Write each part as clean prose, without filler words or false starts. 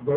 2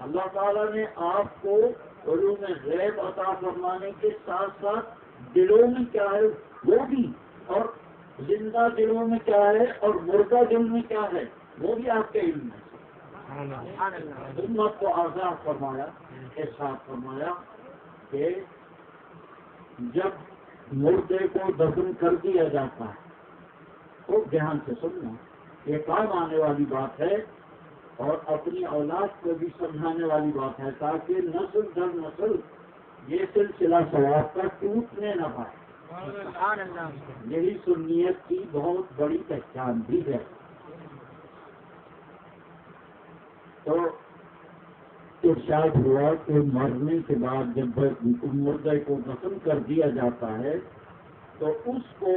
اللہ تعالیٰ نے آپ کو علوم غیب عطا فرمانے کے ساتھ ساتھ دلوں میں کیا ہے وہ بھی، اور زندہ دلوں میں کیا ہے اور مردہ دل میں کیا ہے وہ بھی آپ کے علم میں امت کو آزاد فرمایا، احساس فرمایا کہ جب مردے کو دفن کر دیا جاتا ہے تو دھیان سے سننا، یہ کام آنے والی بات ہے اور اپنی اولاد کو بھی سمجھانے والی بات ہے تاکہ نسل در نسل یہ سلسلہ ثواب کا ٹوٹنے نہ پائے۔ یہی سنیت کی بہت بڑی پہچان بھی ہے۔ تو ارشاد ہوا کہ مرنے کے بعد جب مردے کو دفن کر دیا جاتا ہے تو اس کو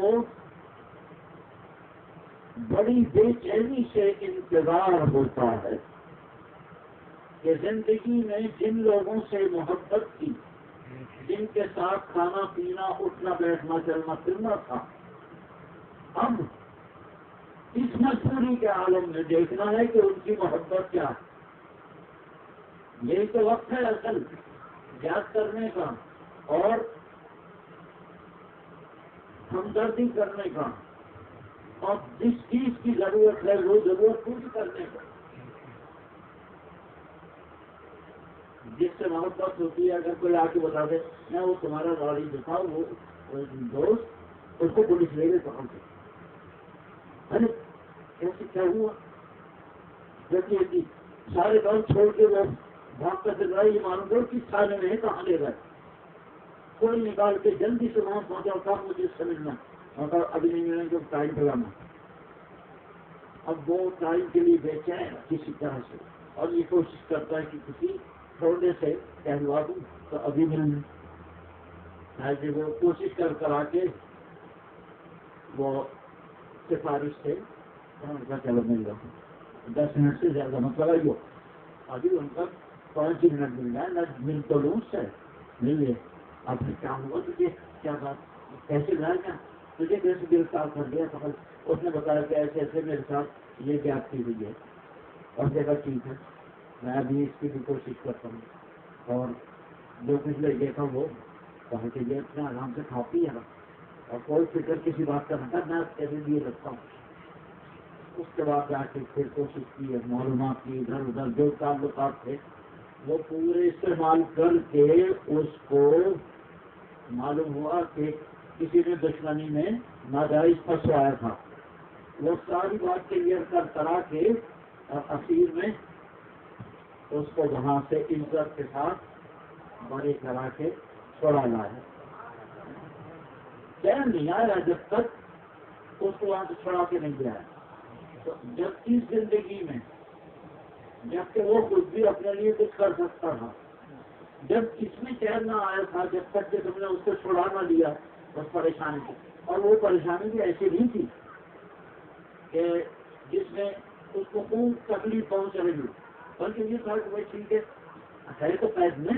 بڑی بے چینی سے انتظار ہوتا ہے کہ زندگی میں جن لوگوں سے محبت کی، جن کے ساتھ کھانا پینا اٹھنا بیٹھنا چلنا پھرنا تھا، اب اس مجبوری کے عالم میں دیکھنا ہے کہ ان کی محبت کیا ہے۔ یہی تو وقت ہے اصل یاد کرنے کا اور ہمدردی کرنے کا، اور جس چیز کی ضرورت ہے وہ ضرورت پوری کرنے کا۔ جس سے محبت ہوتی ہے اگر کوئی آ کے بتا دے میں وہ تمہارا گاڑی جو تھا وہ دوست اس کو پولیس لے گئے پکڑ کے، ارے کیسے کیا ہوا؟ جبکہ سارے کام چھوڑ کے وہ بھاگ کر دے رہا ہے، یہ معلوم کرو کس تھانے میں ہے کہاں لے گئے، کوئی نکال کے جلدی سے وہاں پہنچا تھا مجھے اس سے ملنا، اور ابھی نہیں ملیں گے ٹائم پلانا۔ اب وہ ٹائم کے لیے بیچے ہیں کسی طرح سے اور یہ کوشش کرتا ہے کہ کسی تھوڑے سے کہلوا دوں تو ابھی ملنا ہے، وہ کوشش کر آ کے وہ سفارش سے چلو مل رہا 10 منٹ سے زیادہ مطلب آئی ہو، ابھی ان کا 5 منٹ مل جائے، نہ مل تو لوں اس سے مل لے۔ اب پھر کیا ہوا تجھے کیا بات کیسے لائے گا تجھے کیسے گرفتار کر دیا؟ اس نے بتایا کہ ایسے ایسے میرے ساتھ یہ بات کی ہوئی ہے، اور جگہ ٹھیک ہے میں ابھی اس کی بھی کوشش کرتا ہوں، اور جو کچھ لے گیا تھا وہ کہا کہ یہ اتنا آرام سے کھا پی ہے اور کوئی فکر کسی بات کا نہ تھا، میں ایسے لیے رکھتا ہوں۔ اس کے بعد جا کے پھر کوشش کی ہے، معلومات کی، ادھر ادھر جو تعلقات تھے وہ پورے استعمال کر کے اس کو معلوم ہوا کہ کسی نے دشمنی میں ناجائز پھنسوایا تھا، وہ ساری بات کلیئر کر کرا کے اور اخیر میں اس کو وہاں سے عزت کے ساتھ بڑے کرا کے چھوڑا لایا۔ چین نہیں آیا جب تک اس کو وہاں سے چھوڑا کے نہیں گیا، تو جب اس زندگی میں جب کہ وہ خود بھی اپنے لیے کچھ کر سکتا تھا، جب اس میں چین نہ آیا تھا جب تک کہ تم نے اس کو چھوڑا نہ لیا اس پریشانی سے، اور وہ پریشانی بھی ایسی نہیں تھی کہ جس میں اس کو خوب تکلیف پہنچ رہی، بلکہ یہ تھا کہ بھائی ٹھیک ہے تو قید میں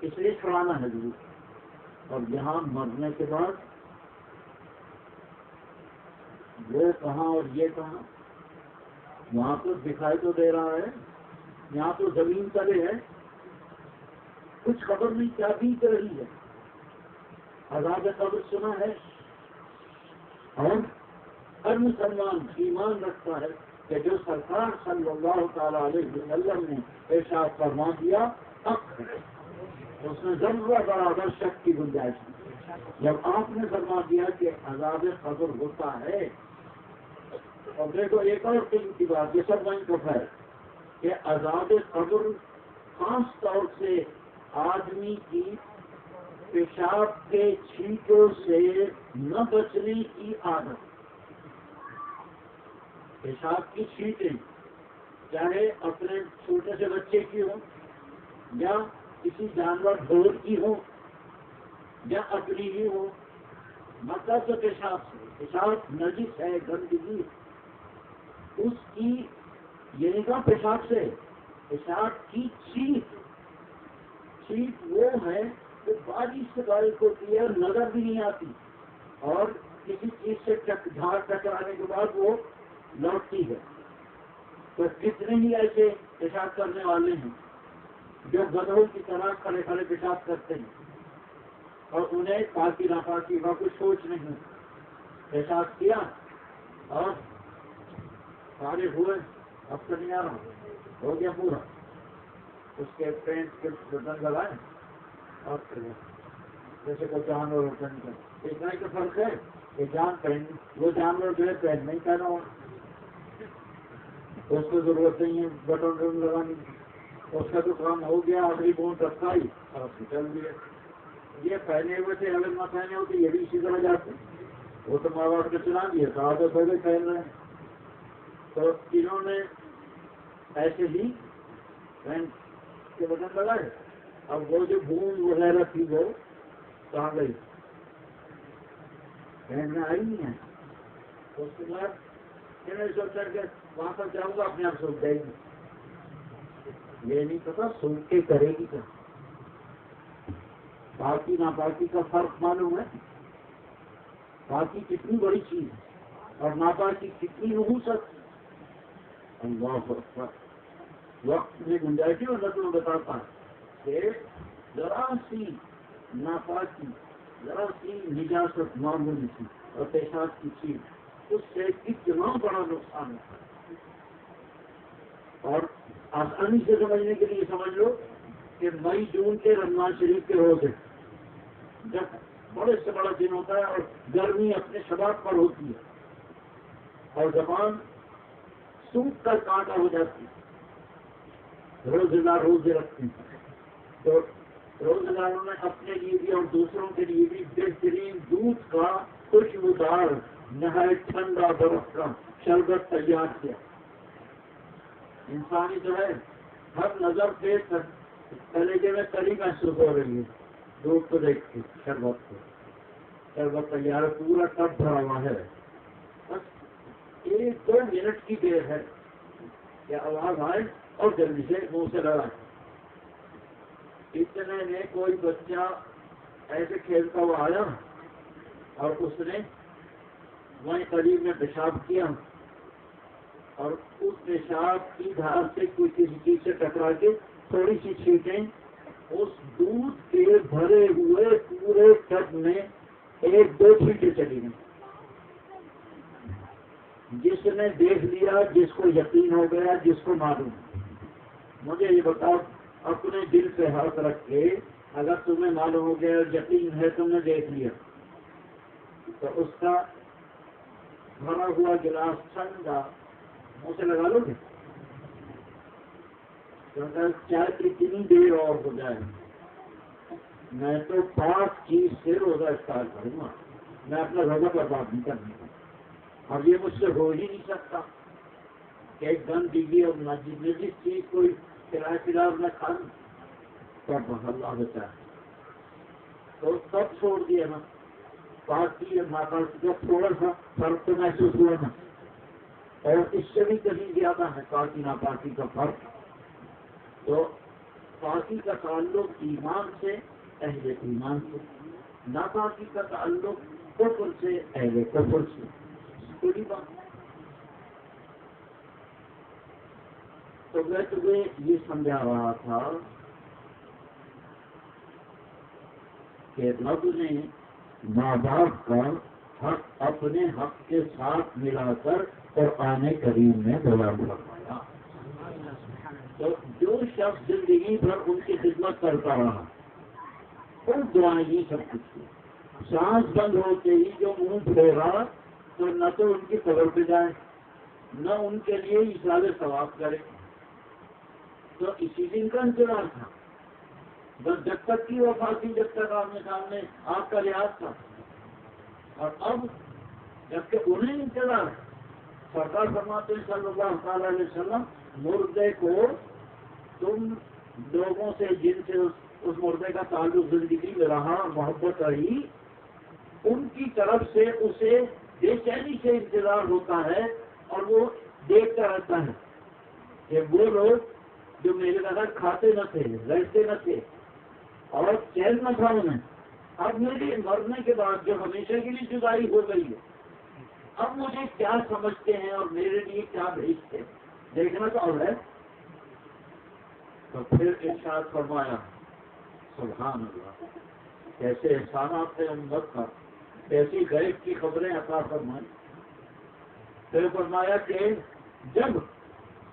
اس لیے چھڑانا ہے ضرور۔ اور یہاں مرنے کے بعد وہ کہاں اور یہ کہاں، وہاں تو دکھائی تو دے رہا ہے، یہاں تو زمین تلے ہے، کچھ خبر نہیں کیا بیت رہی ہے۔ عذاب قبر سنا ہے، اور ہر مسلمان ایمان رکھتا ہے کہ جو سرکار صلی اللہ تعالی علیہ وسلم نے ارشاد فرما دیا حق ہے، اس میں ضرورت برابر شک کی گنجائش نہیں۔ جب آپ نے فرما دیا کہ عذاب قبر ہوتا ہے، اور دیکھو ایک اور قسم کی بات یہ سب وہیں کو ہے کہ عذاب قبر خاص طور سے آدمی کی پیشاب کے چھینٹوں سے نہ بچنے کی عادت، پیشاب کی چھینٹیں چاہے اپنے چھوٹے سے بچے کی ہوں یا کسی جانور ڈور کی ہو یا اپنی ہی ہو، مطلب تو پیشاب سے، پیشاب نجس ہے، گندگی اس کی، یہ نہیں کہا پیشاب سے، پیشاب کی چھینٹ وہ ہے جو بارش سے بارش ہوتی ہے نظر بھی نہیں آتی، اور کسی چیز سے جھاڑ ٹکرانے کے بعد وہ لوٹتی ہے۔ تو کتنے ہی ایسے پیشاب کرنے والے ہیں جو گدھوں کی طرح کھڑے کھڑے پیشاب کرتے ہیں اور انہیں پاکی ناپاکی کا کچھ سوچ نہیں. پیشاب کیا اور سارے ہوئے، اب تو نہیں آ رہا، ہو گیا پورا. اس کے پینٹ کے بٹن لگائے اور جیسے کوئی جانور ہوتا نہیں کرتا. اتنا ہی کا فرق ہے کہ جان پہن وہ جانور جو ہے پہن نہیں پہنا ہو، اس کو ضرورت نہیں ہے بٹن لگانے کی. اس کا تو کام ہو گیا، آخری بونٹ رکھا ہی اور چل دیا. یہ پہنے ہوئے تھے، اگر نہ پہنے ہوتے یہ بھی اسی طرح جاتے. وہ تو ماں باپ نے چلا دیا تھا، عادت ہو گئی پہن رہے ہیں. تو انہوں نے ایسے ہی پینٹ کے بٹن لگائے. اب وہ جو بوند وغیرہ تھی وہ کہاں گئی؟ پہن میں آئی نہیں ہے. اس کے بعد انہیں سوچا کہ وہاں پر جاؤں گا اپنے آپ سوچ جائے گی. یہ نہیں پتا سوچ کے کرے گی کیا. پاکی ناپاکی کا فرق معلوم ہے؟ پاکی کتنی بڑی چیز ہے اور ناپاکی کتنی نحوست. اللہ اکبر. وقت میں گنجائش اور نظر بتاتا ہے کہ ذرا سی ناپاکی، ذرا سی نجاست معمولی تھی اور پیشاب کی چیز، اس سے کتنا بڑا نقصان ہے. اور آسانی سے سمجھنے کے لیے سمجھ لو کہ مئی جون کے رمضان شریف کے روزے جب بڑے سے بڑا دن ہوتا ہے اور گرمی اپنے شباب پر ہوتی ہے اور زبان سوکھ کر کانٹا ہو جاتی ہے. روزے دار روزے رکھتے ہیں تو روزے داروں نے اپنے لیے بھی اور دوسروں کے لیے بھی بہترین دودھ کا خوشبودار نہایت ٹھنڈا برف کا شربت تیار کیا. انسانی جو ہے ہر نظر پہ کلیجے میں کلی محسوس ہو رہی ہے دودھ کو دیکھ کے. شربت تیار ہے، پورا ٹب بھرا ہوا ہے. بس 1-2 منٹ کی دیر ہے کہ آواز آئے اور جلدی سے منہ سے لڑائے. اتنے میں کوئی بچہ ایسے کھیلتا ہوا آیا اور اس نے وہیں قریب میں پیشاب کیا اور اس پیشاب کی دھار سے کوئی کسی چیز سے ٹکرا کے تھوڑی سی چھینٹیں اس دودھ کے بھرے ہوئے پورے ٹب میں 1-2 چھینٹیں چلی گئی. جس نے دیکھ لیا، جس کو یقین ہو گیا، جس کو معلوم. مجھے یہ بتاؤ اپنے دل پہ ہاتھ رکھ کے، اگر تمہیں معلوم ہو گیا اور یقین ہے تم نے دیکھ لیا تو اس کا بھرا ہوا گلاس ٹھنڈا منہ سے لگا لو گے؟ چائے کتنی دیر اور ہو جائے میں تو 5 چیز سے روزہ اسٹارٹ کروں گا. میں اپنا روزہ پر بات نہیں کرنے کا. اب یہ مجھ سے ہو ہی نہیں سکتا کہ ایک گن دیجیے اور نہ جس چیز کوئی کرایہ فلحال نہ کھا لوں تب اللہ بچا تو سب چھوڑ دیا نا. پارٹی اور ناپارٹی کا تھوڑا سا فرق تو محسوس ہوا نا، اور اس سے بھی کہیں زیادہ ہے پارٹی ناپارٹی کا فرق. تو پارٹی کا تعلق ایمان سے، اہل ایمان سے، ناپارٹی کا تعلق کفر سے، اہل کفر سے. تھوڑی بات. تو میں تمہیں یہ سمجھا رہا تھا کہ رب نے ماں باپ کا حق اپنے حق کے ساتھ ملا کر قرآن کریم میں بیان فرمایا. تو جو شخص زندگی بھر ان کی خدمت کرتا رہا ان دعائیں ہی سب کچھ کی. سانس بند ہوتے ہی جو منہ پھیرا تو نہ تو ان کی قبر پہ جائے نہ ان کے لیے اشارے ثواب کرے. تو اسی دن کا انتظار تھا. بس جب تک کی وفات تھی، جب تک آمنے سامنے آپ کا لحاظ تھا. اور اب جبکہ انہیں انتظار سرکار فرماتے ہیں صلی اللہ تعالی علیہ وسلم، مردے کو تم لوگوں سے جن سے اس مردے کا تعلق زندگی میں رہا، محبت رہی، ان کی طرف سے اسے بے چینی سے انتظار ہوتا ہے اور وہ دیکھتا رہتا ہے کہ وہ لوگ جو میرے بغیر کھاتے نہ تھے، رہتے نہ تھے اور چین نہ تھا انہیں، اب میرے مرنے کے بعد جو ہمیشہ کے لیے جدائی ہو گئی ہے، اب مجھے کیا سمجھتے ہیں اور میرے لیے کیا بھیجتے ہیں، دیکھنا تو اور ہے. تو پھر ارشاد فرمایا سبحان اللہ، کیسے احسانات ہیں امت کا، کیسی غیب کی خبریں عطا فرمائیں۔ پھر فرمایا کہ جب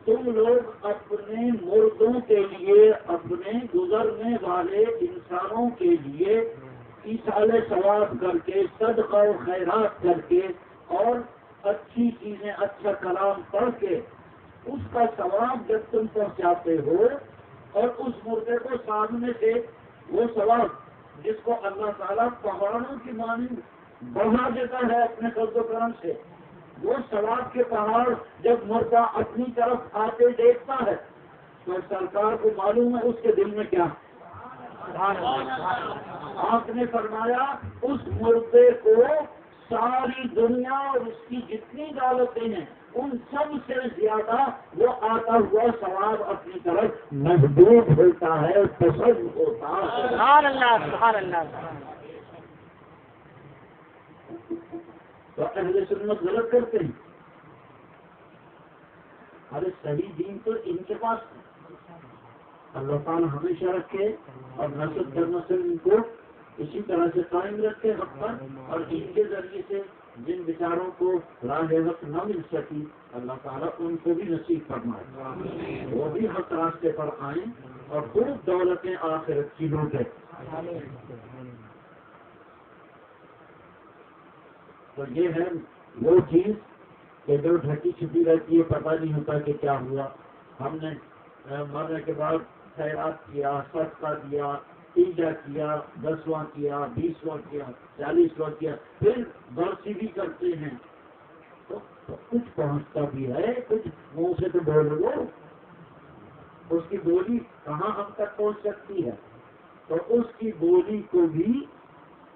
تم لوگ اپنے مردوں کے لیے، اپنے گزرنے والے انسانوں کے لیے ایصال ثواب کر کے، صدقہ و خیرات کر کے اور اچھی چیزیں، اچھا کلام پڑھ کے اس کا ثواب جب تم پہنچاتے ہو، اور اس مردے کو سامنے سے وہ ثواب جس کو اللہ تعالیٰ پہاڑوں کی مانند بڑھا دیتا ہے اپنے فضل و کرم سے، وہ ثواب کے پہاڑ جب مردہ اپنی طرف آتے دیکھتا ہے تو سرکار کو معلوم ہے اس کے دل میں کیا۔ آپ نے فرمایا اس مردے کو ساری دنیا اور اس کی جتنی دولتیں ہیں ان سب سے زیادہ وہ آتا ہوا ثواب اپنی طرف محبوب ہوتا ہے، پسند ہوتا ہے۔ سبحان اللہ، سبحان اللہ۔ تو اہل سنت غلط کرتے ہیں؟ ارے صحیح دین تو ان کے پاس ہے۔ اللہ تعالیٰ ہمیشہ رکھے اور نسل در نسل ان کو اسی طرح سے قائم رکھے حق پر، اور ان کے ذریعے سے جن بیچاروں کو راہ حق نہ مل سکی اللہ تعالیٰ ان کو بھی نصیب فرمائے، وہ بھی حق راستے پر آئیں اور خوب دولتیں آخرت کی لوٹیں۔ تو یہ ہے وہ چیز کہ جو ڈھکی چھپی رہتی ہے، پتہ نہیں ہوتا کہ کیا ہوا۔ ہم نے مرنے کے بعد خیرات کیا، صدقہ دیا، تیجا کیا، 10واں کیا، 20واں کیا، 40واں کیا، پھر برسی بھی کرتے ہیں تو کچھ پہنچتا بھی ہے، کچھ منہ سے تو بول لو، اس کی بولی کہاں ہم تک پہنچ سکتی ہے؟ تو اس کی بولی کو بھی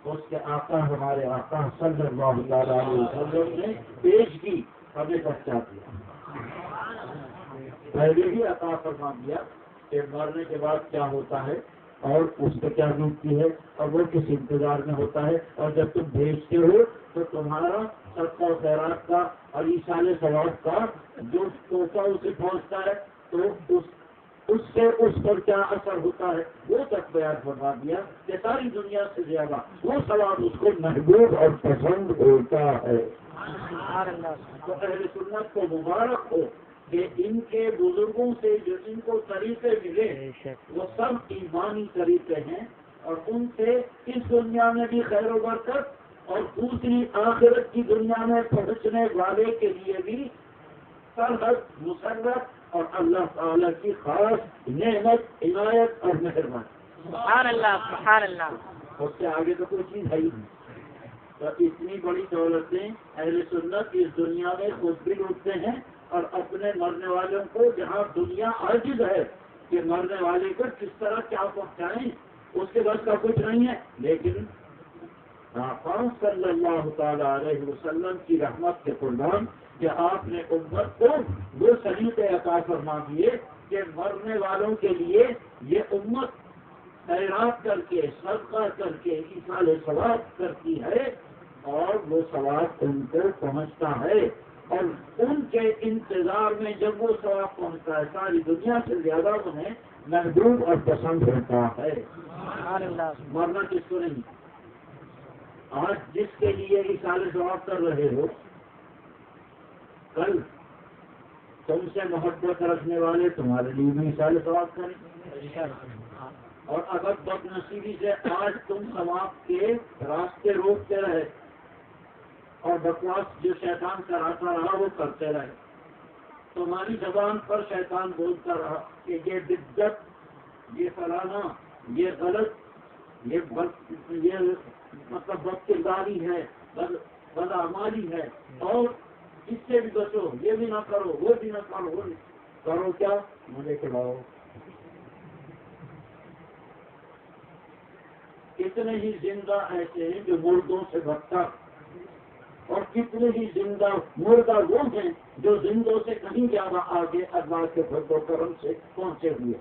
اس کے آقا، ہمارے آقا صلی اللہ علیہ وسلم نے پیش کی، ہمیں پہنچا دیا، پہلے ہی عطا فرما دیا کہ مرنے کے بعد کیا ہوتا ہے اور اس پہ کیا بیتتی ہے اور وہ کس انتظار میں ہوتا ہے، اور جب تم بھیجتے ہو تو تمہارا صدقہ و خیرات کا اور ایصال ثواب کا جو تحفہ اسے پہنچتا ہے تو اس سے اس پر کیا اثر ہوتا ہے وہ تک بیان فرما دیا کہ ساری دنیا سے زیادہ وہ ثواب اس کو محبوب اور پسند ہوتا ہے۔ تو اہل سنت کو مبارک ہو کہ ان کے بزرگوں سے جو ان کو طریقے ملے وہ سب ایمانی طریقے ہیں، اور ان سے اس دنیا میں بھی خیر و برکت اور دوسری آخرت کی دنیا میں پہنچنے والے کے لیے بھی سرحد مسرت اور اللہ تعالیٰ کی خاص نعمت، عنایت اور مہربانی۔ سبحان اللہ، سبحان اللہ۔ اس سے آگے تو کوئی چیز ہے ہی نہیں۔ تو اتنی بڑی دولتیں اہل سنت اس دنیا میں خود بھی لوٹتے ہیں، اور اپنے مرنے والوں کو جہاں دنیا عاجز ہے کہ مرنے والے کو کس طرح کیا پہنچائیں اس کے بعد کا کچھ نہیں ہے، لیکن آقا صلی اللہ تعالی علیہ وسلم کی رحمت کے قربان کہ آپ نے امت کو وہ سلیقے عطا فرما دیے کہ مرنے والوں کے لیے یہ امت خیرات کر کے، صدقہ کر کے، ایصال ثواب کرتی ہے، اور وہ ثواب ان کو پہنچتا ہے، اور ان کے انتظار میں جب وہ ثواب پہنچتا ہے ساری دنیا سے زیادہ انہیں محبوب اور پسند ہوتا ہے۔ مرنا کس کو نہیں؟ آج جس کے لیے ایصال ثواب کر رہے ہو، کل تم سے محبت رکھنے والے تمہارے لیے بھی ایصال ثواب کریں، اور اگر بد نصیبی سے آج تم ثواب کے راستے روکتے رہے اور بکواس جو شیطان کراتا رہا وہ کرتے رہے، تمہاری زبان پر شیطان بولتا رہا کہ یہ بدعت، یہ فلانا، یہ غلط، یہ مطلب بد کرداری ہے، بدعمالی ہے، اور اس سے بھی بچو، یہ بھی نہ کرو، وہ بھی نہ کرو، وہ کرو کیا؟ مجھے کھلاؤ۔ کتنے ہی زندہ ایسے ہیں جو مردوں سے بدتر، اور کتنے ہی زندہ مردہ وہ ہیں جو زندوں سے کہیں زیادہ آگے اللہ کے فضل و کرم سے پہنچے ہوئے۔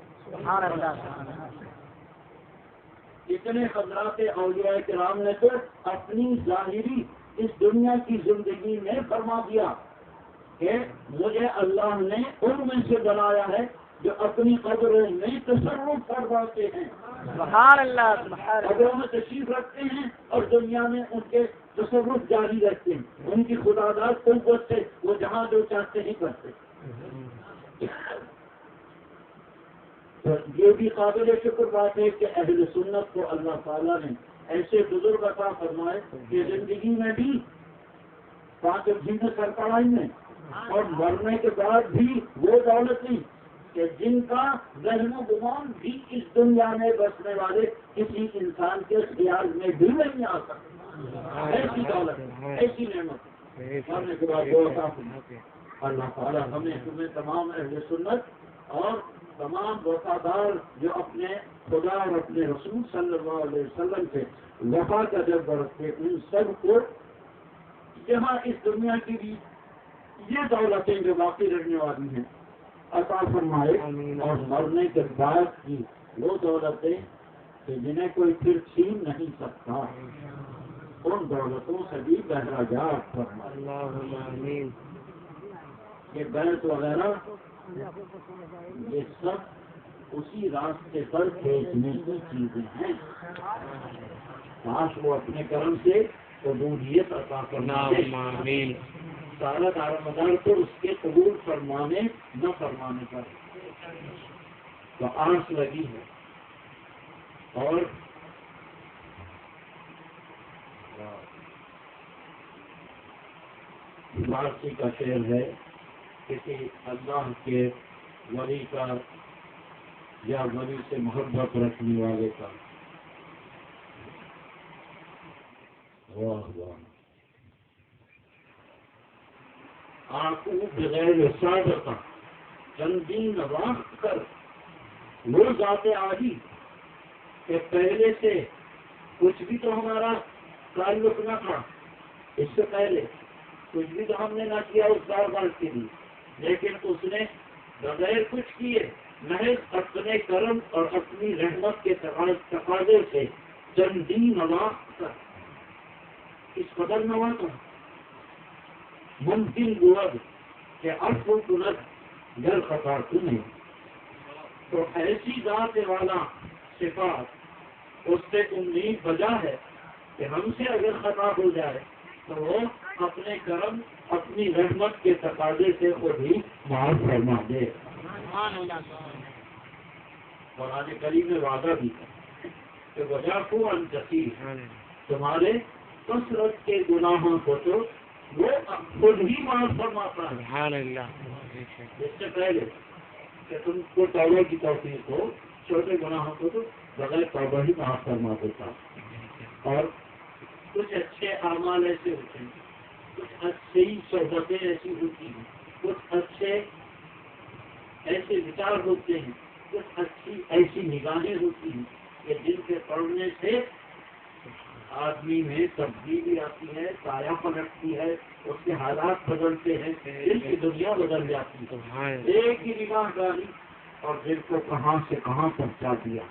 اتنے حضرات اولیاء کرام نے تو اپنی ظاہری اس دنیا کی زندگی میں فرما دیا کہ مجھے اللہ نے ان میں سے بنایا ہے جو اپنی قبروں میں تصرف فرماتے ہیں، سبحان اللہ سبحان اللہ قبروں میں تشریف رکھتے ہیں اور دنیا میں ان کے تصرف جاری رکھتے ہیں، ان کی خداداد قوت سے وہ جہاں جو چاہتے ہیں کرتے ہیں۔ تو یہ بھی قابل شکر بات ہے کہ اہل سنت کو اللہ تعالیٰ نے ایسے بزرگ عطا فرمائے کہ زندگی میں بھی پانچ جن سر پڑھائی میں اور مرنے کے بعد بھی وہ دولتیں کہ جن کا ذہن و گمان بھی اس دنیا میں بسنے والے کسی انسان کے خیال میں بھی نہیں آ سکتا، ایسی دولت ایسی نعمت مرنے کے بعد وہ عطا فرمائے۔ اللہ تعالیٰ ہمیں تمہیں تمام اہل سنت اور تمام وفادار جو اپنے خدا اور اپنے رسول صلی اللہ علیہ وسلم سے وفا کا جذبہ رکھتے ان سب کو جہاں اس دنیا کی بھی یہ دولتیں جو باقی رہنے والی ہیں عطا فرمائے، اور مرنے کے بعد کی وہ دولتیں کہ جنہیں کوئی پھر چھین نہیں سکتا ان دولتوں سے بھی بہراجات فرمائے۔ یہ بیت وغیرہ یہ سب اسی راستے پر بھیجنے کی چیزیں ہیں، کاش وہ اپنے کرم سے قبولیت عطا فرمائے، سارا دار مدار تو اس کے قبول فرمانے نہ فرمانے پر تو آس لگی ہے۔ اور فارسی کا شعر ہے کسی اللہ کے ولی کا یا ولی سے محبت رکھنے والے کا، واہ واہ، آنکھوں بغیر سابقہ چندین واقع کر وہ ذات آہی کہ پہلے سے کچھ بھی تو ہمارا تعلق نہ تھا، اس سے پہلے کچھ بھی تو ہم نے نہ کیا اس بار کے لیے، لیکن اس نے بغیر کچھ کیے محض اپنے کرم اور اپنی رحمت کے تقاضے سے چندین واقع کر اس قدر نوازا ممکن بود کہ عفو کند گر خطا تمہیں، تو ایسی ذات والا صفات اس سے امید بجا ہے کہ ہم سے اگر خطا ہو جائے تو وہ اپنے کرم اپنی رحمت کے تقاضے سے خود ہی معاف فرما دے۔ قرآن کریم میں وعدہ بھی ہے کہ وجہ کو انکثیر، تمہارے کثرت کے گناہوں کو تو وہ خود ہی معاف فرماتا ہے۔ اس سے پہلے کہ تم کو توبہ کی توفیق ہو، چھوٹے گناہوں کو تو بغیر توبہ ہی معاف فرما دیتا۔ اور کچھ اچھے اعمال ایسے ہوتے ہیں، کچھ اچھی صحبتیں ایسی ہوتی ہیں، کچھ اچھے ایسے وچار ہوتے ہیں، کچھ اچھی ایسی نگاہیں ہوتی ہیں کہ جن کے پڑھنے سے آدمی میں تبدیلی آتی ہے، سایہ پلٹتی ہے، اس کے حالات بدلتے ہیں، دل کی دنیا بدل جاتی ہے۔ ایک ہی نگاہ ڈالی اور دل کو کہاں سے کہاں پہنچا دیا۔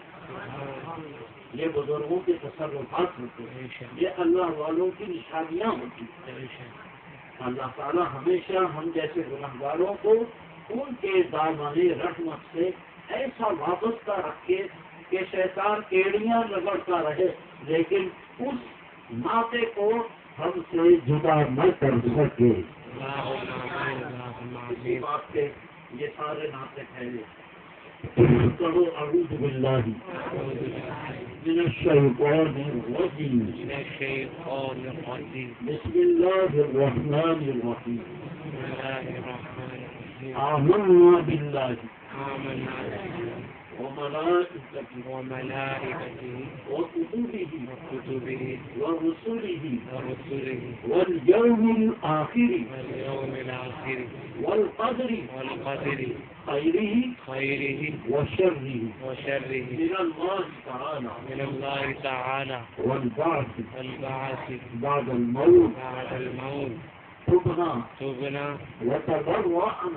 یہ بزرگوں کے تصرفات ہوتے ہیں، یہ اللہ والوں کی نشانیاں ہوتی ہیں۔ اللہ تعالیٰ ہمیشہ ہم جیسے گنہگاروں کو ان کے دامن رحمت سے ایسا وابستہ رکھے کہ شیطان ایڑیاں رگڑتا رہے لیکن اس ناطے کو ہم سے جدا نہ کر سکے۔ اسی بات کے یہ سارے ناطے پھیلے۔ کرو اعوذ باللہ من الشیطان الرجیم، بسم اللہ الرحمن الرحیم، آمنا باللہ وملائكته وكتبه ورسله واليوم الآخر والقدر خيره وشره من الله تعالى والبعث بعد الموت تبنا وتضرعنا